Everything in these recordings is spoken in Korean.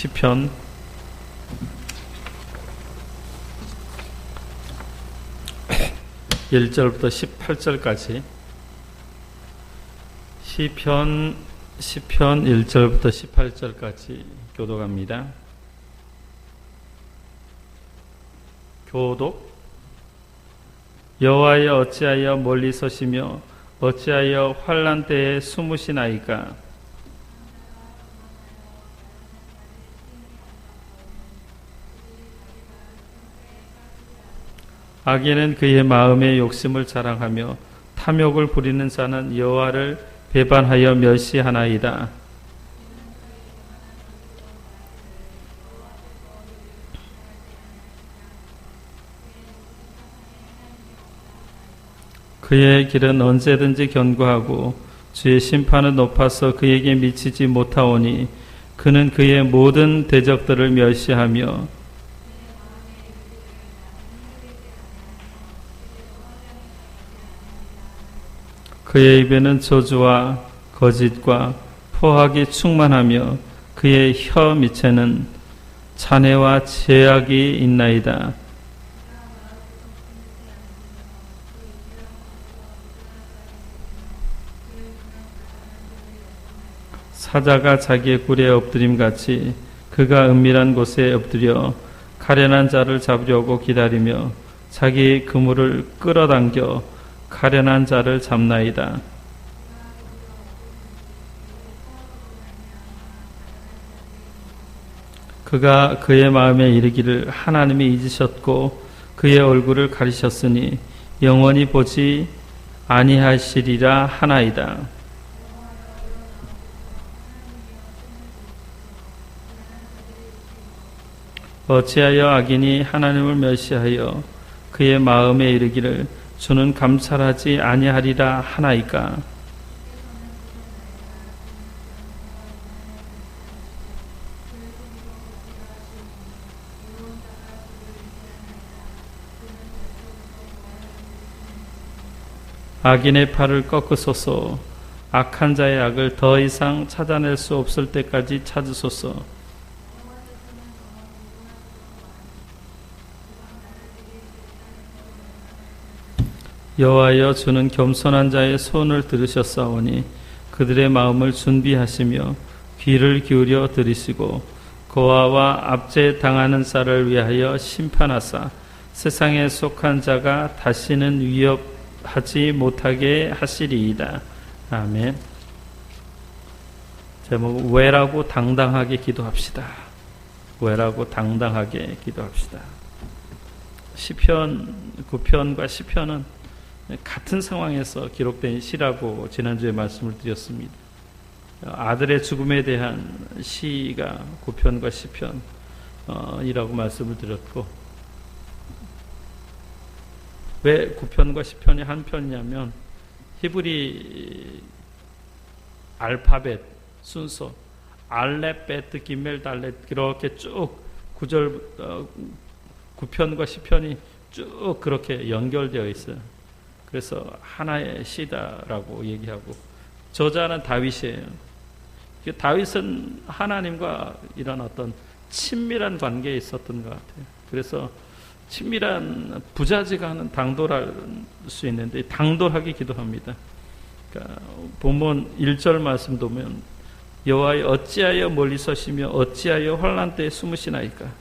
시편 1절부터 18절까지 시편 1절부터 18절까지 교독합니다. 교독. 여호와여 어찌하여 멀리 서시며 어찌하여 환난 때에 숨으시나이까. 악인은 그의 마음의 욕심을 자랑하며 탐욕을 부리는 자는 여호와를 배반하여 멸시하나이다. 그의 길은 언제든지 견고하고 주의 심판은 높아서 그에게 미치지 못하오니 그는 그의 모든 대적들을 멸시하며 그의 입에는 저주와 거짓과 포악이 충만하며 그의 혀 밑에는 잔해와 죄악이 있나이다. 사자가 자기의 굴에 엎드림같이 그가 은밀한 곳에 엎드려 가련한 자를 잡으려고 기다리며 자기 그물을 끌어당겨 가련한 자를 잡나이다. 그가 그의 마음에 이르기를 하나님이 잊으셨고 그의 얼굴을 가리셨으니 영원히 보지 아니하시리라 하나이다. 어찌하여 악인이 하나님을 멸시하여 그의 마음에 이르기를 주는 감찰하지 아니하리라 하나이까. 악인의 팔을 꺾으소서. 악한 자의 악을 더 이상 찾아낼 수 없을 때까지 찾으소서. 여호와여 주는 겸손한 자의 손을 들으셨사오니 그들의 마음을 준비하시며 귀를 기울여 들으시고 고아와 압제 당하는 자를 위하여 심판하사 세상에 속한 자가 다시는 위협하지 못하게 하시리이다. 아멘. 제목 왜라고 당당하게 기도합시다. 왜라고 당당하게 기도합시다. 시편 9편과 시편은 같은 상황에서 기록된 시라고 지난주에 말씀을 드렸습니다. 아들의 죽음에 대한 시가 9편과 시편이라고 말씀을 드렸고, 왜 9편과 10편이 한 편이냐면 히브리 알파벳 순서 알렙 베트 기멜 달렛 이렇게 쭉 9편과 10편이 쭉 그렇게 연결되어 있어요. 그래서 하나의 시다라고 얘기하고, 저자는 다윗이에요. 다윗은 하나님과 이런 어떤 친밀한 관계에 있었던 것 같아요. 그래서 친밀한 부자지간은 당돌할 수 있는데 당돌하게 기도합니다. 그러니까 본문 1절 말씀 보면 여호와여 어찌하여 멀리 서시며 어찌하여 환난 때에 숨으시나이까.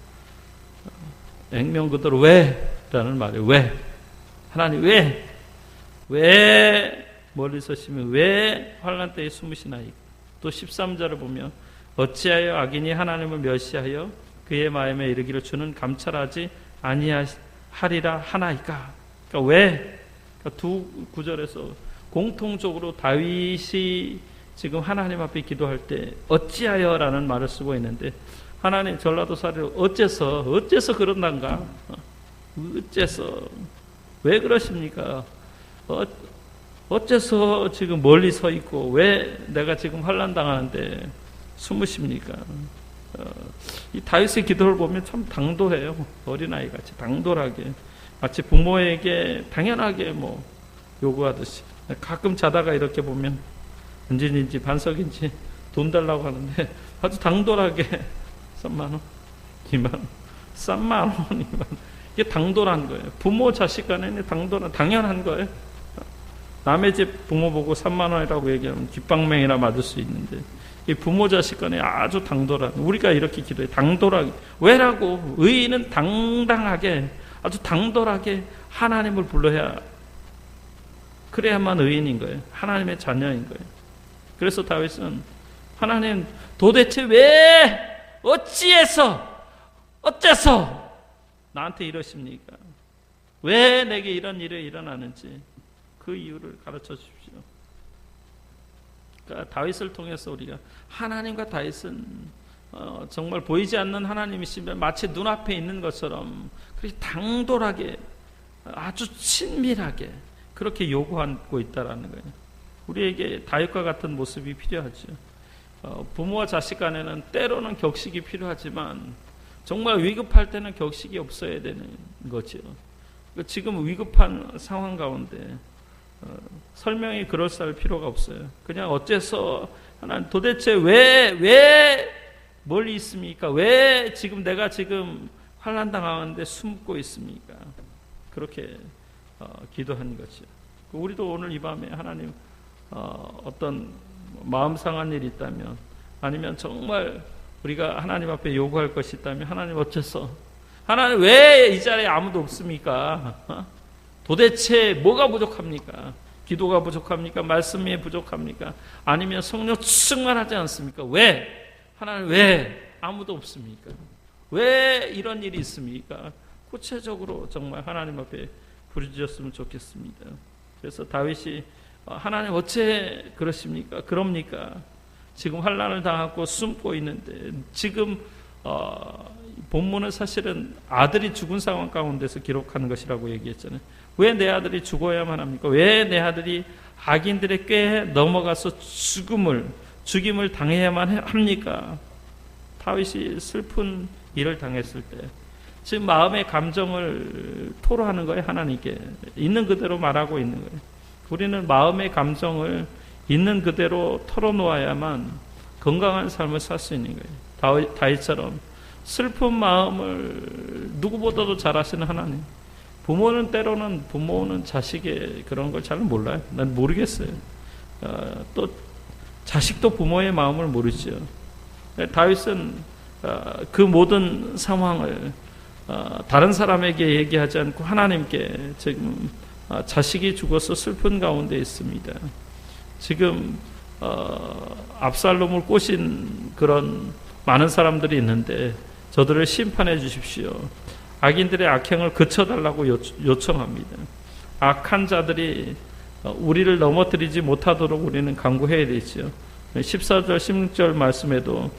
액면 그대로 왜? 라는 말이에요. 왜? 하나님 왜 멀리 서시며 왜 환난 때에 숨으시나이까. 또 13절을 보면 어찌하여 악인이 하나님을 멸시하여 그의 마음에 이르기를 주는 감찰하지 아니하리라 하나이까. 그러니까 왜? 그러니까 두 구절에서 공통적으로 다윗이 지금 하나님 앞에 기도할 때 어찌하여라는 말을 쓰고 있는데, 하나님 전라도 사례로 어째서 그런단가? 어째서 왜 그러십니까? 어째서 지금 멀리 서 있고 왜 내가 지금 환난 당하는데 숨으십니까? 이 다윗의 기도를 보면 참 당돌해요. 어린아이 같이 당돌하게, 마치 부모에게 당연하게 요구하듯이. 가끔 자다가 이렇게 보면 은진인지 반석인지 돈 달라고 하는데 아주 당돌하게 3만 원, 2만 원, 3만 원, 2만 원. 이게 당돌한 거예요. 부모 자식 간에는 당연한 거예요. 남의 집 부모 보고 3만 원이라고 얘기하면 귓방맹이나 맞을 수 있는데, 이 부모 자식 간에 아주 당돌한, 우리가 이렇게 기도해. 당돌하게. 왜라고? 의인은 당당하게, 아주 당돌하게 하나님을 불러야, 그래야만 의인인 거예요. 하나님의 자녀인 거예요. 그래서 다윗은 하나님 도대체 왜, 어째서 나한테 이러십니까? 왜 내게 이런 일이 일어나는지 그 이유를 가르쳐 주십시오. 그러니까 다윗을 통해서 우리가, 하나님과 다윗은 정말 보이지 않는 하나님이시면 마치 눈앞에 있는 것처럼 그렇게 당돌하게, 아주 친밀하게 그렇게 요구하고 있다라는 거예요. 우리에게 다윗과 같은 모습이 필요하죠. 부모와 자식 간에는 때로는 격식이 필요하지만 정말 위급할 때는 격식이 없어야 되는 거죠. 지금 위급한 상황 가운데 설명이 그럴싸할 필요가 없어요. 그냥 어째서 하나님 도대체 왜 멀리 있습니까? 왜 지금 내가 지금 환난 당하는데 숨고 있습니까? 그렇게 기도하는 거죠. 우리도 오늘 이 밤에 하나님 어떤 마음 상한 일이 있다면, 아니면 정말 우리가 하나님 앞에 요구할 것이 있다면, 하나님 어째서, 하나님 왜 이 자리에 아무도 없습니까? 도대체 뭐가 부족합니까? 기도가 부족합니까? 말씀이 부족합니까? 아니면 성령 충만하지 않습니까? 왜? 하나님 왜 아무도 없습니까? 왜 이런 일이 있습니까? 구체적으로 정말 하나님 앞에 부르짖었으면 좋겠습니다. 그래서 다윗이 하나님 어째 그러십니까? 그럽니까? 지금 환난을 당하고 숨고 있는데, 지금 본문은 사실은 아들이 죽은 상황 가운데서 기록하는 것이라고 얘기했잖아요. 왜 내 아들이 죽어야만 합니까? 왜 내 아들이 악인들의 꾀에 넘어가서 죽임을 당해야만 합니까? 다윗이 슬픈 일을 당했을 때 지금 마음의 감정을 토로하는 거예요. 하나님께 있는 그대로 말하고 있는 거예요. 우리는 마음의 감정을 있는 그대로 털어놓아야만 건강한 삶을 살 수 있는 거예요. 다윗처럼 슬픈 마음을 누구보다도 잘 아시는 하나님. 부모는 자식의 그런 걸 잘 몰라요. 난 모르겠어요. 또 자식도 부모의 마음을 모르죠. 다윗은 그 모든 상황을 다른 사람에게 얘기하지 않고 하나님께 지금 자식이 죽어서 슬픈 가운데 있습니다. 지금 압살롬을 꼬신 그런 많은 사람들이 있는데 저들을 심판해 주십시오. 악인들의 악행을 그쳐달라고 요청합니다. 악한 자들이 우리를 넘어뜨리지 못하도록 우리는 간구해야 되죠. 14절 16절 말씀에도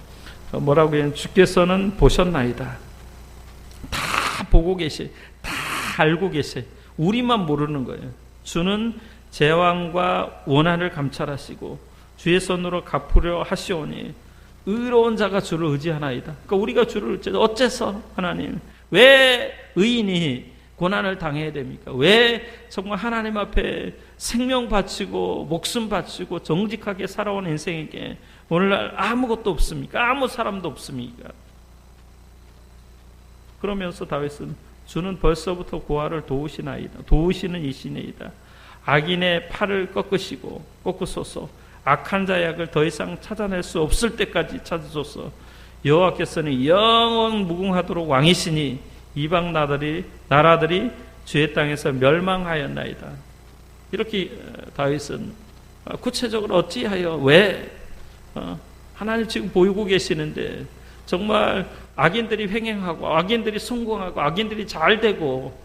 뭐라고 해요? 주께서는 보셨나이다. 다 보고 계시, 다 알고 계시. 우리만 모르는 거예요. 주는 재앙과 원한을 감찰하시고 주의 손으로 갚으려 하시오니 의로운 자가 주를 의지하나이다. 그러니까 우리가 주를 어째서 하나님 왜 의인이 고난을 당해야 됩니까? 왜 정말 하나님 앞에 생명 바치고 목숨 바치고 정직하게 살아온 인생에게 오늘날 아무것도 없습니까? 아무 사람도 없습니까? 그러면서 다윗은 주는 벌써부터 고아를 도우시는 이시니이다. 악인의 팔을 꺾으소서. 악한 자의 악을 더 이상 찾아낼 수 없을 때까지 찾으소서. 여호와께서는 영원 무궁하도록 왕이시니 이방 나라들이 주의 땅에서 멸망하였나이다. 이렇게 다윗은 구체적으로 어찌하여 왜 하나님 지금 보이고 계시는데 정말 악인들이 횡행하고 악인들이 성공하고 악인들이 잘 되고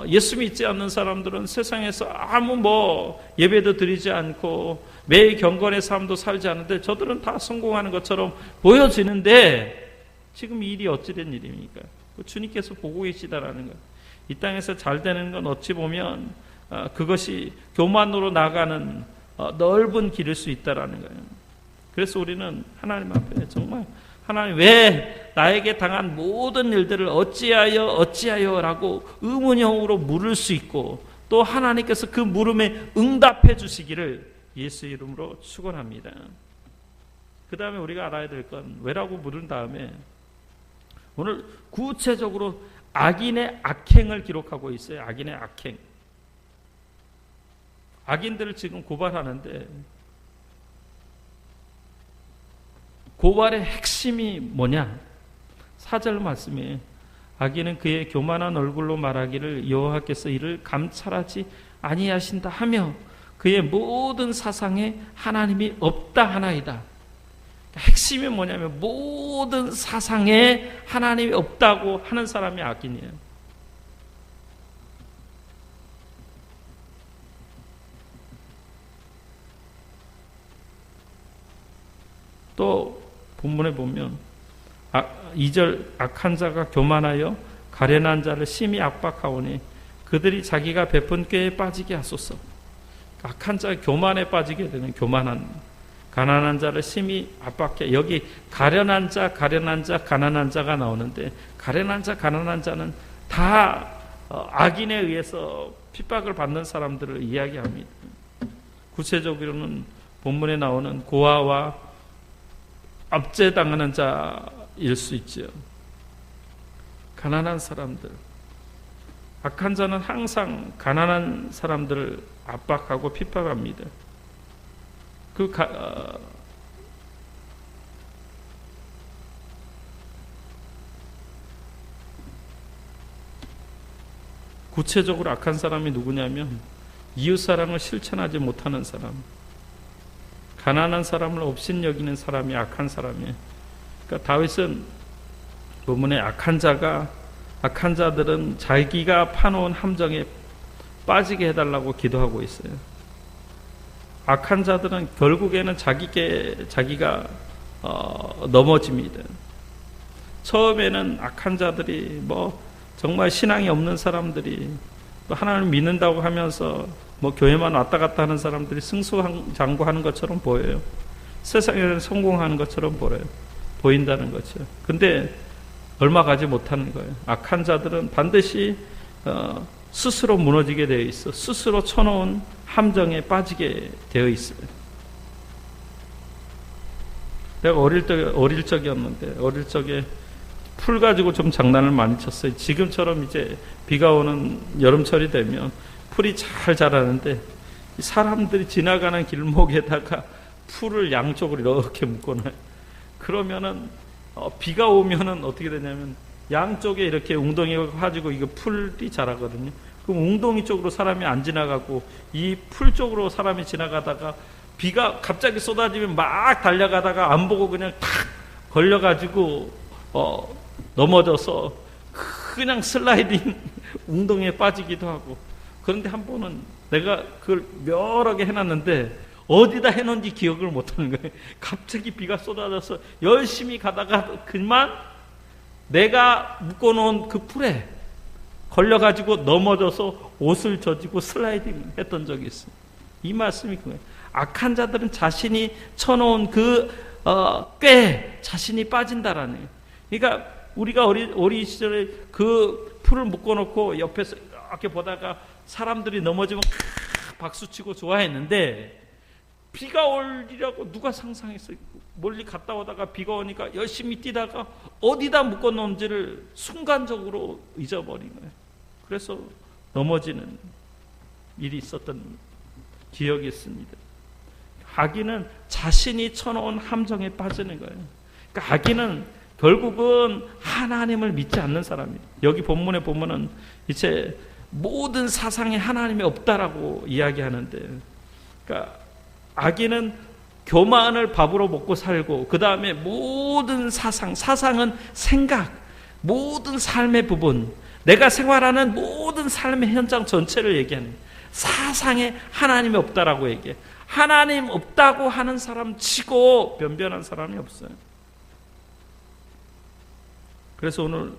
예수 믿지 않는 사람들은 세상에서 아무 예배도 드리지 않고 매일 경건의 삶도 살지 않는데 저들은 다 성공하는 것처럼 보여지는데 지금 이 일이 어찌된 일입니까? 주님께서 보고 계시다라는 것. 이 땅에서 잘 되는 건 어찌 보면 그것이 교만으로 나가는 넓은 길일 수 있다라는 거예요. 그래서 우리는 하나님 앞에 정말 하나님 왜 나에게 당한 모든 일들을 어찌하여라고 의문형으로 물을 수 있고 또 하나님께서 그 물음에 응답해 주시기를 예수 이름으로 축원합니다. 그 다음에 우리가 알아야 될 건 왜라고 물은 다음에 오늘 구체적으로 악인의 악행을 기록하고 있어요. 악인의 악행. 악인들을 지금 고발하는데 고발의 핵심이 뭐냐? 4절 말씀에 악인은 그의 교만한 얼굴로 말하기를 여호와께서 이를 감찰하지 아니하신다 하며 그의 모든 사상에 하나님이 없다 하나이다. 핵심이 뭐냐면 모든 사상에 하나님이 없다고 하는 사람이 악인이에요. 또 본문에 보면 2절 악한 자가 교만하여 가련한 자를 심히 압박하오니 그들이 자기가 베푼 꾀에 빠지게 하소서. 악한 자가 교만에 빠지게 되는 교만한 가난한 자를 심히 압박해. 여기 가련한 자, 가난한 자가 나오는데 가련한 자, 가난한 자는 다 악인에 의해서 핍박을 받는 사람들을 이야기합니다. 구체적으로는 본문에 나오는 고아와 압제당하는 자일 수 있죠. 가난한 사람들. 악한 자는 항상 가난한 사람들을 압박하고 핍박합니다. 구체적으로 악한 사람이 누구냐면 이웃사랑을 실천하지 못하는 사람, 가난한 사람을 업신여기는 사람이 악한 사람이에요. 그러니까 다윗은 본문에 악한 자들은 자기가 파놓은 함정에 빠지게 해달라고 기도하고 있어요. 악한 자들은 결국에는 자기가 넘어집니다. 처음에는 악한 자들이 정말 신앙이 없는 사람들이 또 하나님을 믿는다고 하면서 교회만 왔다 갔다 하는 사람들이 승수장구하는 것처럼 보여요. 세상에는 성공하는 것처럼 보인다는 거죠. 근데 얼마 가지 못하는 거예요. 악한 자들은 반드시 스스로 무너지게 되어 있어. 스스로 쳐놓은 함정에 빠지게 되어 있어요. 내가 어릴 적이었는데 어릴 적에 풀 가지고 좀 장난을 많이 쳤어요. 지금처럼 이제 비가 오는 여름철이 되면 풀이 잘 자라는데 사람들이 지나가는 길목에다가 풀을 양쪽으로 이렇게 묶어놔요. 그러면은 비가 오면은 어떻게 되냐면 양쪽에 이렇게 웅덩이가 가지고 이거 풀이 자라거든요. 그럼 웅덩이 쪽으로 사람이 안 지나가고 이 풀 쪽으로 사람이 지나가다가 비가 갑자기 쏟아지면 막 달려가다가 안 보고 그냥 탁 걸려가지고 넘어져서 그냥 슬라이딩 웅덩이에 빠지기도 하고. 그런데 한 번은 내가 그걸 여러 개 해놨는데 어디다 해놓은지 기억을 못하는 거예요. 갑자기 비가 쏟아져서 열심히 가다가 그만 내가 묶어놓은 그 풀에 걸려가지고 넘어져서 옷을 젖이고 슬라이딩 했던 적이 있어요. 이 말씀이 그거예요. 악한 자들은 자신이 쳐놓은 꽤 자신이 빠진다라는 거예요. 그러니까 우리가 어린 시절에 그 풀을 묶어놓고 옆에서 이렇게 보다가 사람들이 넘어지면 박수치고 좋아했는데 비가 올리라고 누가 상상했어요? 멀리 갔다 오다가 비가 오니까 열심히 뛰다가 어디다 묶어놓은지를 순간적으로 잊어버린 거예요. 그래서 넘어지는 일이 있었던 기억이 있습니다. 악인은 자신이 쳐놓은 함정에 빠지는 거예요. 그러니까 악인은 결국은 하나님을 믿지 않는 사람이에요. 여기 본문에 보면은 이제 모든 사상에 하나님이 없다라고 이야기하는데, 그러니까 악인은 교만을 밥으로 먹고 살고, 그 다음에 모든 사상은 생각, 모든 삶의 부분, 내가 생활하는 모든 삶의 현장 전체를 얘기하는 거예요. 사상에 하나님이 없다라고 얘기해. 하나님 없다고 하는 사람 치고 변변한 사람이 없어요. 그래서 오늘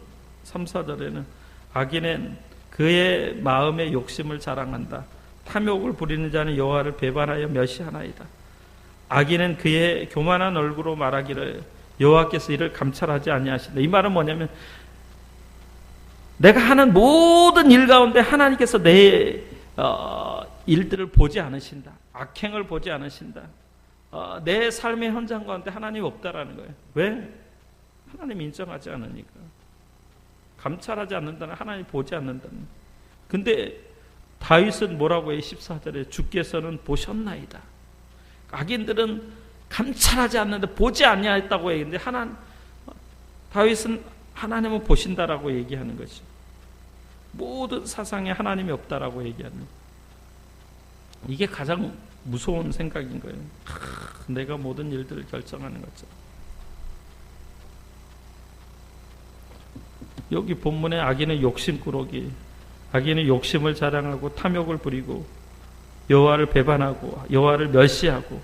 3, 4절에는 악인은 그의 마음의 욕심을 자랑한다. 탐욕을 부리는 자는 여호와를 배반하여 멸시하나이다. 악인은 그의 교만한 얼굴로 말하기를 여호와께서 이를 감찰하지 아니하신다. 이 말은 뭐냐면 내가 하는 모든 일 가운데 하나님께서 내 일들을 보지 않으신다. 악행을 보지 않으신다. 내 삶의 현장 가운데 하나님이 없다라는 거예요. 왜? 하나님 인정하지 않으니까. 감찰하지 않는다는, 하나님 보지 않는다는. 근데 다윗은 뭐라고 해? 14절에 주께서는 보셨나이다. 악인들은 감찰하지 않는데 보지 아니하였다고 얘기했는데 다윗은 하나님은 보신다라고 얘기하는 거죠. 모든 사상에 하나님이 없다라고 얘기하는, 이게 가장 무서운 생각인 거예요. 내가 모든 일들을 결정하는 거죠. 여기 본문에 악인은 욕심꾸러기, 악인은 욕심을 자랑하고 탐욕을 부리고 여호와를 배반하고 여호와를 멸시하고,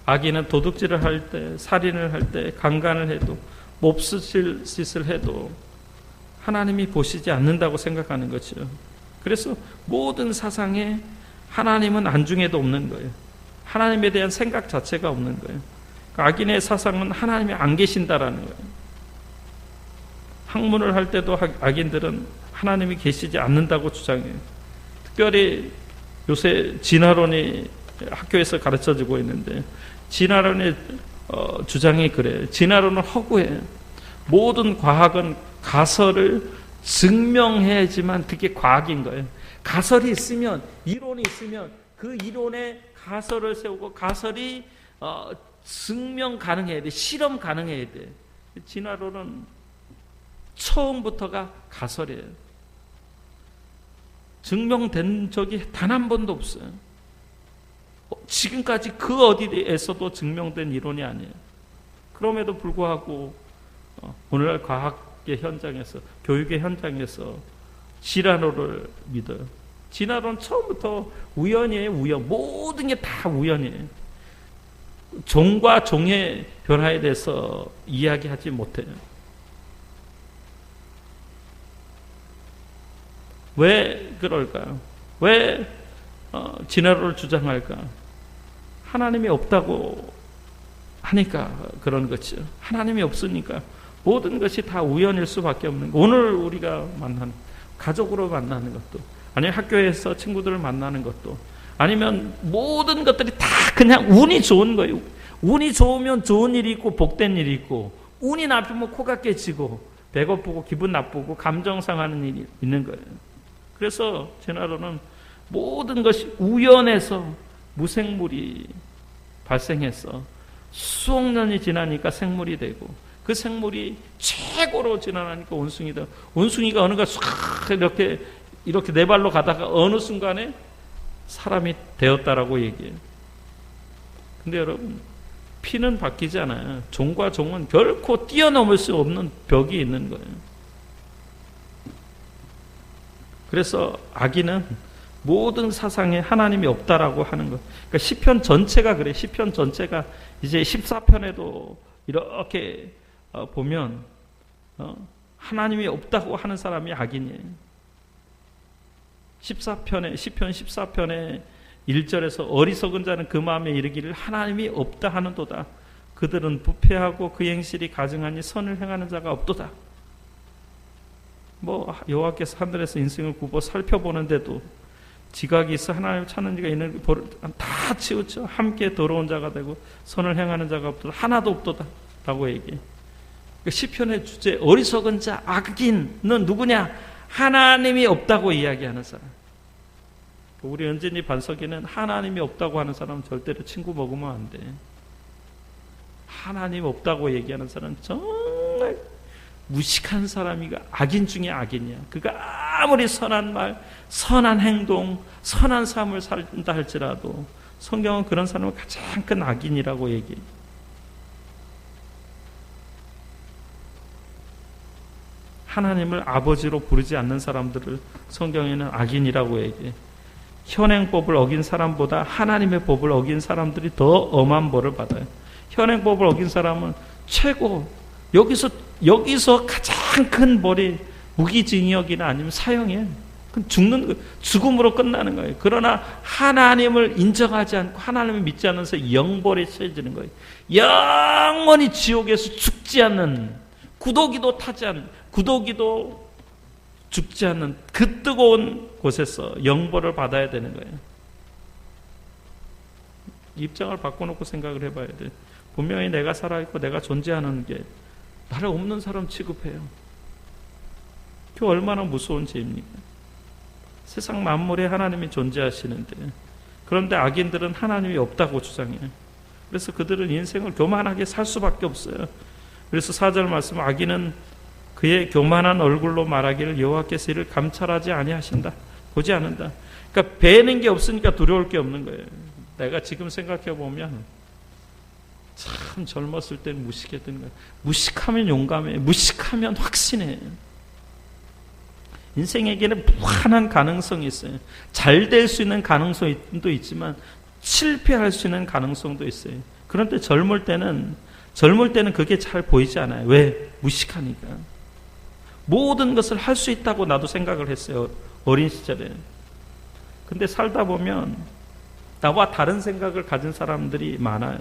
악인은 도둑질을 할 때, 살인을 할 때, 강간을 해도, 몹쓸 짓을 해도 하나님이 보시지 않는다고 생각하는 거죠. 그래서 모든 사상에 하나님은 안중에도 없는 거예요. 하나님에 대한 생각 자체가 없는 거예요. 악인의 사상은 하나님이 안 계신다라는 거예요. 학문을 할 때도 악인들은 하나님이 계시지 않는다고 주장해요. 특별히 요새 진화론이 학교에서 가르쳐지고 있는데, 진화론의 주장이 그래요. 진화론은 허구해요. 모든 과학은 가설을 증명해야지만 그게 과학인 거예요. 가설이 있으면, 이론이 있으면 그 이론에 가설을 세우고 가설이 증명 가능해야 돼. 실험 가능해야 돼. 진화론은 처음부터가 가설이에요. 증명된 적이 단 한 번도 없어요. 지금까지 그 어디에서도 증명된 이론이 아니에요. 그럼에도 불구하고 오늘날 과학의 현장에서, 교육의 현장에서 진화론을 믿어요. 진화론 처음부터 우연이에요. 우연. 모든 게 다 우연이에요. 종과 종의 변화에 대해서 이야기하지 못해요. 왜 그럴까요? 왜 진화론을 주장할까? 하나님이 없다고 하니까 그런 거죠. 하나님이 없으니까 모든 것이 다 우연일 수밖에 없는 거. 오늘 우리가 만나는, 가족으로 만나는 것도, 아니면 학교에서 친구들을 만나는 것도, 아니면 모든 것들이 다 그냥 운이 좋은 거예요. 운이 좋으면 좋은 일이 있고 복된 일이 있고, 운이 나쁘면 코가 깨지고 배고프고 기분 나쁘고 감정 상하는 일이 있는 거예요. 그래서 진화론은 모든 것이 우연해서 무생물이 발생해서 수억 년이 지나니까 생물이 되고, 그 생물이 최고로 지나니까 원숭이다. 원숭이가 어느가 싹 이렇게 네 발로 가다가 어느 순간에 사람이 되었다라고 얘기해요. 근데 여러분, 피는 바뀌지 않아요. 종과 종은 결코 뛰어넘을 수 없는 벽이 있는 거예요. 그래서 악인은 모든 사상에 하나님이 없다라고 하는 것. 그러니까 시편 전체가 그래. 시편 전체가 이제 14편에도 이렇게 보면 하나님이 없다고 하는 사람이 악인이에요. 14편에, 시편 14편에 1절에서 어리석은 자는 그 마음에 이르기를 하나님이 없다 하는도다. 그들은 부패하고 그 행실이 가증하니 선을 행하는 자가 없도다. 여호와께서 하늘에서 인생을 굽어 살펴보는데도 지각이 있어 하나님을 찾는 자가 있는 다 치우쳐 함께 더러운 자가 되고 선을 행하는 자가 없도다. 하나도 없도다 라고 얘기해. 시편의 주제 어리석은 자, 악인은 누구냐? 하나님이 없다고 이야기하는 사람. 우리 은진이 반석이는 하나님이 없다고 하는 사람은 절대로 친구 먹으면 안 돼. 하나님 없다고 얘기하는 사람은 정말 무식한 사람이가 악인 중에 악인이야. 그가 아무리 선한 말, 선한 행동, 선한 삶을 살다 할지라도 성경은 그런 사람을 가장 큰 악인이라고 얘기해. 하나님을 아버지로 부르지 않는 사람들을 성경에는 악인이라고 얘기해. 현행법을 어긴 사람보다 하나님의 법을 어긴 사람들이 더 엄한 벌을 받아요. 현행법을 어긴 사람은 최고, 여기서 가장 큰 벌이 무기징역이나 아니면 사형이에요. 죽음으로 끝나는 거예요. 그러나 하나님을 인정하지 않고 하나님을 믿지 않으면서 영벌에 처해지는 거예요. 영원히 지옥에서 죽지 않는, 구더기도 타지 않는, 구더기도 죽지 않는 그 뜨거운 곳에서 영벌을 받아야 되는 거예요. 입장을 바꿔놓고 생각을 해봐야 돼. 분명히 내가 살아있고 내가 존재하는 게 나를 없는 사람 취급해요. 그 얼마나 무서운 죄입니까? 세상 만물에 하나님이 존재하시는데, 그런데 악인들은 하나님이 없다고 주장해요. 그래서 그들은 인생을 교만하게 살 수밖에 없어요. 그래서 4절 말씀, 악인은 그의 교만한 얼굴로 말하기를 여호와께서 이를 감찰하지 아니하신다, 보지 않는다. 그러니까 배는 게 없으니까 두려울 게 없는 거예요. 내가 지금 생각해 보면 참 젊었을 때는 무식했던 거예요. 무식하면 용감해, 무식하면 확신해. 인생에게는 무한한 가능성이 있어요. 잘 될 수 있는 가능성도 있지만 실패할 수 있는 가능성도 있어요. 그런데 젊을 때는 그게 잘 보이지 않아요. 왜? 무식하니까. 모든 것을 할 수 있다고 나도 생각을 했어요, 어린 시절에. 근데 살다 보면 나와 다른 생각을 가진 사람들이 많아요.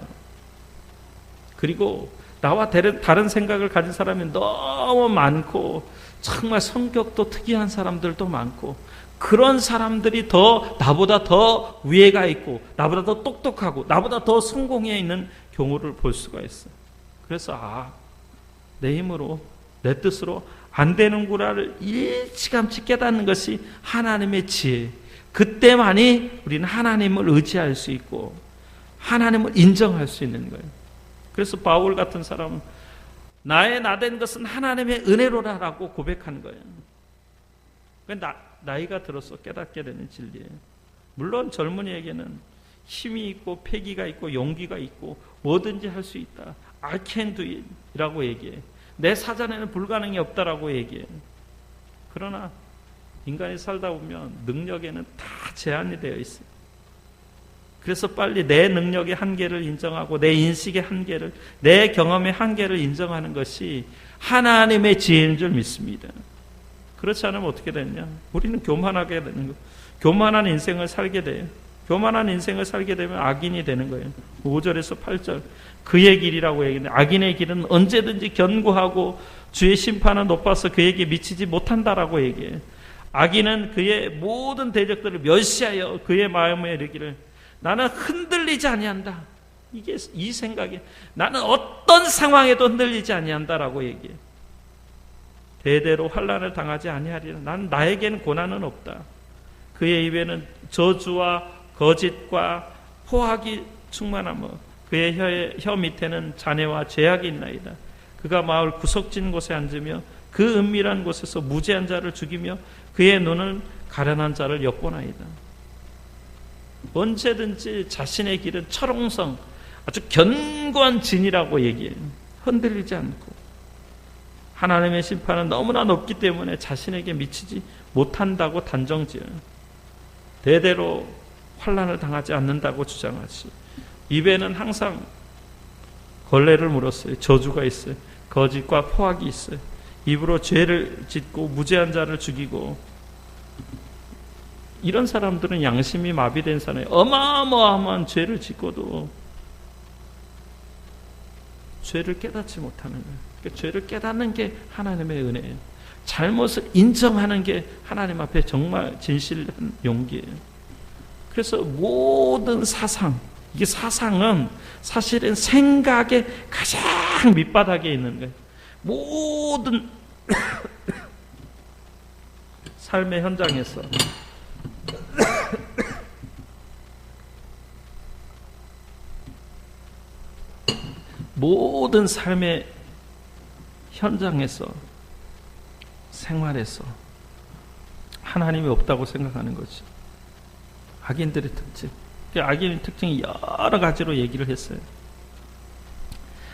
그리고 나와 다른 생각을 가진 사람이 너무 많고, 정말 성격도 특이한 사람들도 많고, 그런 사람들이 나보다 더 위에가 있고, 나보다 더 똑똑하고, 나보다 더 성공해 있는 경우를 볼 수가 있어요. 그래서 내 힘으로, 내 뜻으로 안 되는구나를 일찌감치 깨닫는 것이 하나님의 지혜. 그때만이 우리는 하나님을 의지할 수 있고 하나님을 인정할 수 있는 거예요. 그래서 바울 같은 사람은 나의 나된 것은 하나님의 은혜로라라고 고백하는 거예요. 나이가 들어서 깨닫게 되는 진리예요. 물론 젊은이에게는 힘이 있고 패기가 있고 용기가 있고 뭐든지 할 수 있다, I can do it 이라고 얘기해. 내 사전에는 불가능이 없다라고 얘기해. 그러나 인간이 살다 보면 능력에는 다 제한이 되어 있어요. 그래서 빨리 내 능력의 한계를 인정하고 내 인식의 한계를, 내 경험의 한계를 인정하는 것이 하나님의 지혜인 줄 믿습니다. 그렇지 않으면 어떻게 되냐? 우리는 교만하게 되는 거예요. 교만한 인생을 살게 돼요. 교만한 인생을 살게 되면 악인이 되는 거예요. 5절에서 8절, 그의 길이라고 얘기했는데, 악인의 길은 언제든지 견고하고 주의 심판은 높아서 그에게 미치지 못한다라고 얘기해요. 악인은 그의 모든 대적들을 멸시하여 그의 마음에 이르기를 나는 흔들리지 아니한다. 이게 이 생각이, 나는 어떤 상황에도 흔들리지 아니한다라고 얘기해. 대대로 환난을 당하지 아니하리라. 나는, 나에게는 고난은 없다. 그의 입에는 저주와 거짓과 포악이 충만하며 그의 혀 밑에는 잔해와 죄악이 있나이다. 그가 마을 구석진 곳에 앉으며 그 은밀한 곳에서 무죄한 자를 죽이며 그의 눈은 가련한 자를 엿보나이다. 언제든지 자신의 길은 철옹성, 아주 견고한 진이라고 얘기해요. 흔들리지 않고. 하나님의 심판은 너무나 높기 때문에 자신에게 미치지 못한다고 단정지어요. 대대로 환난을 당하지 않는다고 주장하지. 입에는 항상 걸레를 물었어요. 저주가 있어요. 거짓과 포악이 있어요. 입으로 죄를 짓고 무죄한 자를 죽이고. 이런 사람들은 양심이 마비된 사람이 어마어마한 죄를 짓고도 죄를 깨닫지 못하는 거예요. 그러니까 죄를 깨닫는 게 하나님의 은혜예요. 잘못을 인정하는 게 하나님 앞에 정말 진실한 용기예요. 그래서 모든 사상, 이게 사상은 사실은 생각의 가장 밑바닥에 있는 거예요. 모든 삶의 현장에서 모든 삶의 현장에서, 생활에서 하나님이 없다고 생각하는 거지. 악인들의 특징. 악인의 특징이 여러 가지로 얘기를 했어요.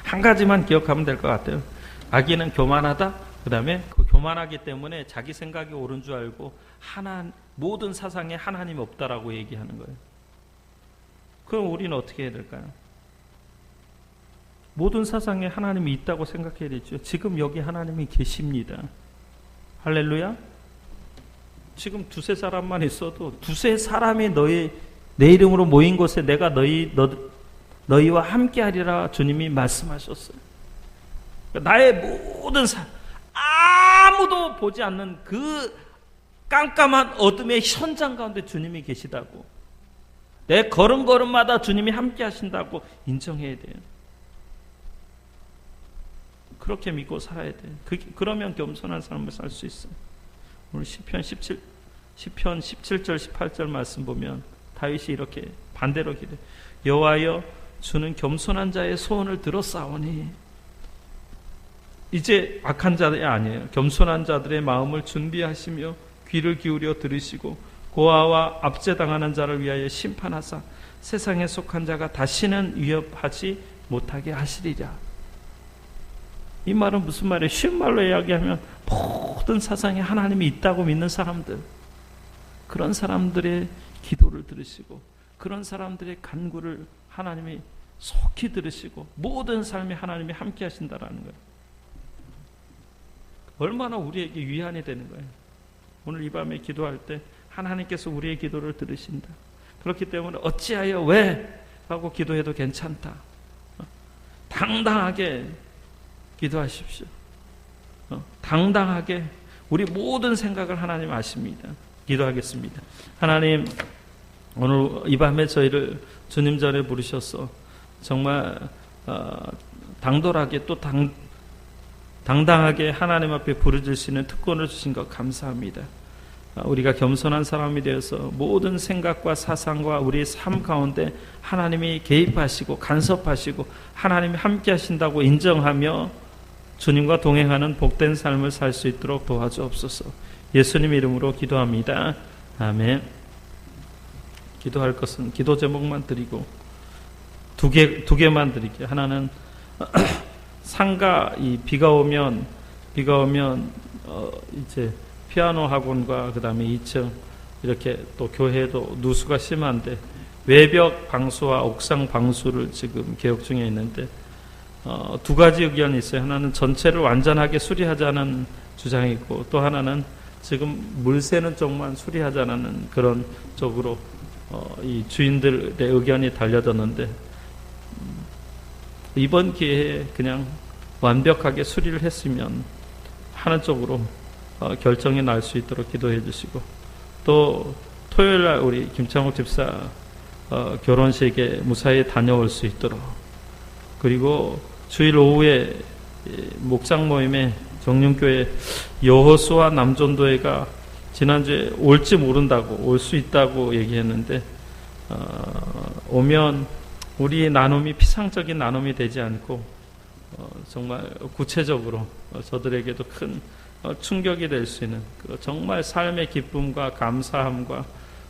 한 가지만 기억하면 될 것 같아요. 악인은 교만하다. 그 다음에 그 교만하기 때문에 자기 생각이 옳은 줄 알고 모든 사상에 하나님 없다라고 얘기하는 거예요. 그럼 우리는 어떻게 해야 될까요? 모든 사상에 하나님이 있다고 생각해야 되죠. 지금 여기 하나님이 계십니다. 할렐루야. 지금 두세 사람만 있어도 두세 사람이 내 이름으로 모인 곳에 내가 너희와 함께하리라 주님이 말씀하셨어요. 나의 모든 아무도 보지 않는 그 깜깜한 어둠의 현장 가운데 주님이 계시다고, 내 걸음걸음마다 주님이 함께 하신다고 인정해야 돼요. 그렇게 믿고 살아야 돼요. 그러면 겸손한 삶을 살 수 있어요. 오늘 시편 17절 18절 말씀 보면 다윗이 이렇게 반대로 기도해. 여호와여 주는 겸손한 자의 소원을 들었사오니. 이제 악한 자들이 아니에요. 겸손한 자들의 마음을 준비하시며 귀를 기울여 들으시고 고아와 압제당하는 자를 위하여 심판하사 세상에 속한 자가 다시는 위협하지 못하게 하시리라. 이 말은 무슨 말이에요? 쉬운 말로 이야기하면 모든 사상에 하나님이 있다고 믿는 사람들, 그런 사람들의 기도를 들으시고 그런 사람들의 간구를 하나님이 속히 들으시고 모든 삶에 하나님이 함께 하신다라는 거예요. 얼마나 우리에게 위안이 되는 거예요. 오늘 이 밤에 기도할 때 하나님께서 우리의 기도를 들으신다. 그렇기 때문에 어찌하여 왜? 하고 기도해도 괜찮다. 당당하게 기도하십시오. 당당하게 우리 모든 생각을 하나님 아십니다. 기도하겠습니다. 하나님, 오늘 이 밤에 저희를 주님 전에 부르셔서 정말 당돌하게 또 당당하게 하나님 앞에 부르질 수 있는 특권을 주신 것 감사합니다. 우리가 겸손한 사람이 되어서 모든 생각과 사상과 우리의 삶 가운데 하나님이 개입하시고 간섭하시고 하나님이 함께 하신다고 인정하며 주님과 동행하는 복된 삶을 살 수 있도록 도와주옵소서. 예수님 이름으로 기도합니다. 아멘. 기도할 것은 기도 제목만 드리고 두 개만 드릴게요. 하나는 상가, 이 비가 오면 이제 피아노 학원과 그 다음에 2층 이렇게 또 교회도 누수가 심한데 외벽 방수와 옥상 방수를 지금 계획 중에 있는데 두 가지 의견이 있어요. 하나는 전체를 완전하게 수리하자는 주장이 있고 또 하나는 지금 물 새는 쪽만 수리하자는 그런 쪽으로 이 주인들의 의견이 달려졌는데 이번 기회에 그냥 완벽하게 수리를 했으면 하는 쪽으로 결정이 날 수 있도록 기도해 주시고 또 토요일날 우리 김창욱 집사 결혼식에 무사히 다녀올 수 있도록 그리고 주일 오후에 목장 모임에 정륜교회 여호수아 남전도회가 지난주에 올지 모른다고 올 수 있다고 얘기했는데 오면 우리 나눔이 피상적인 나눔이 되지 않고 정말 구체적으로 저들에게도 큰 충격이 될 수 있는 정말 삶의 기쁨과 감사함과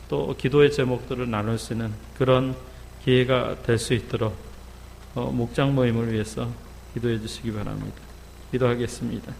또 기도의 제목들을 나눌 수 있는 그런 기회가 될 수 있도록 목장 모임을 위해서 기도해 주시기 바랍니다. 기도하겠습니다.